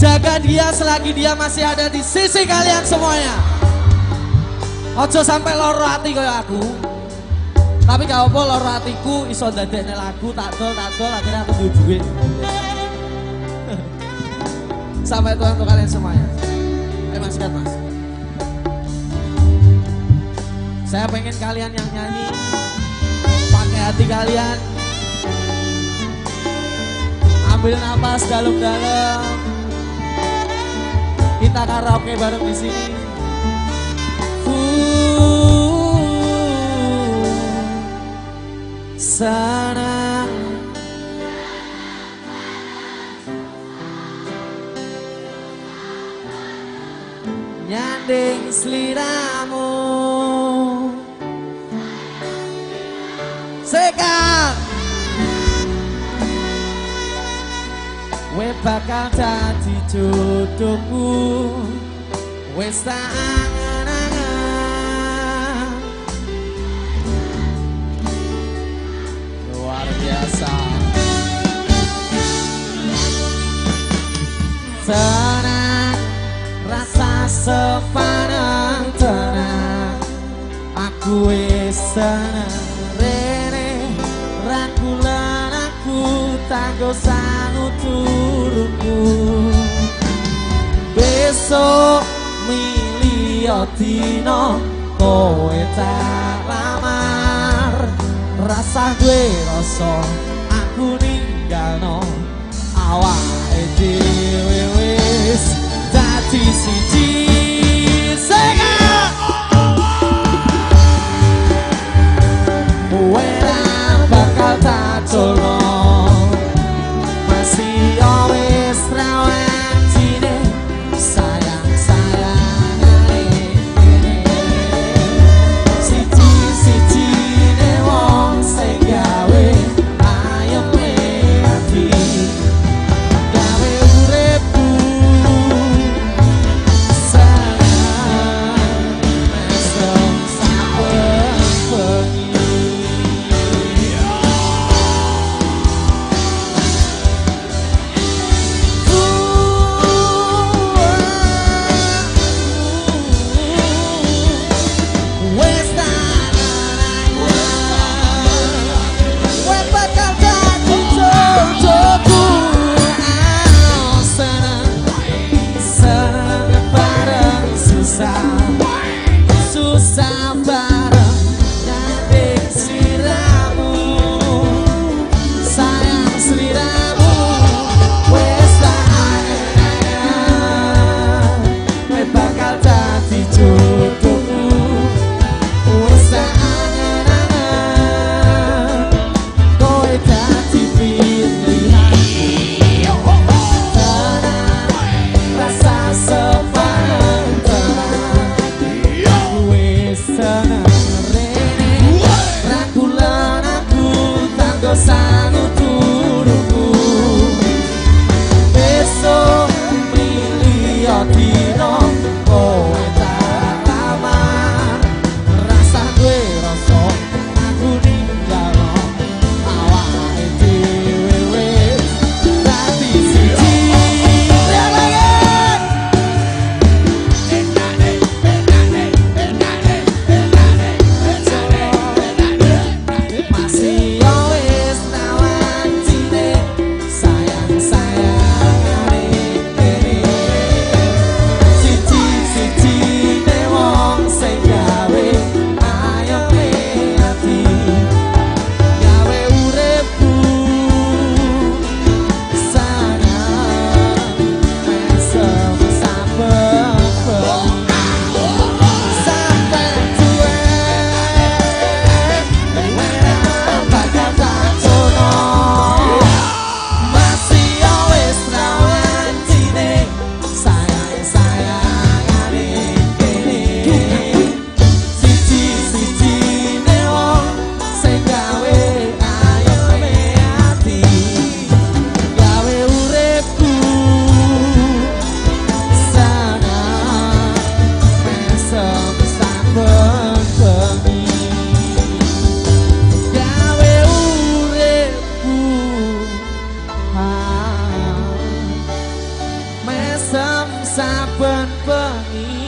Jaga dia selagi dia masih ada di sisi kalian semuanya. Ojo sampai loro hati kayak aku. Tapi gak apa loro hatiku iso dadekne lagu tak dol akhirnya aku duwe. Sampai Tuhan untuk kalian semuanya. Mas Kat, Mas. Saya pengen kalian yang nyanyi pakai hati kalian. Ambil napas dalam-dalam. Kita karaoke bareng di sini. Senang nyanding seliramu sekarang we bakal dadi jodohku wis tak angan-angan luar biasa. Tenang rasa sepanang tenang aku wis seneng rene rakulan aku tanggo sanu turunku besok milio dino kowe tak lamar rasa gue rasa aku ninggalno awake dhewe wis dadi siji sega wera bakal tak colong masih wis rawan jine sayang-sayang siji ne wong sing gawe ayeme ati gawe uripku saben bengi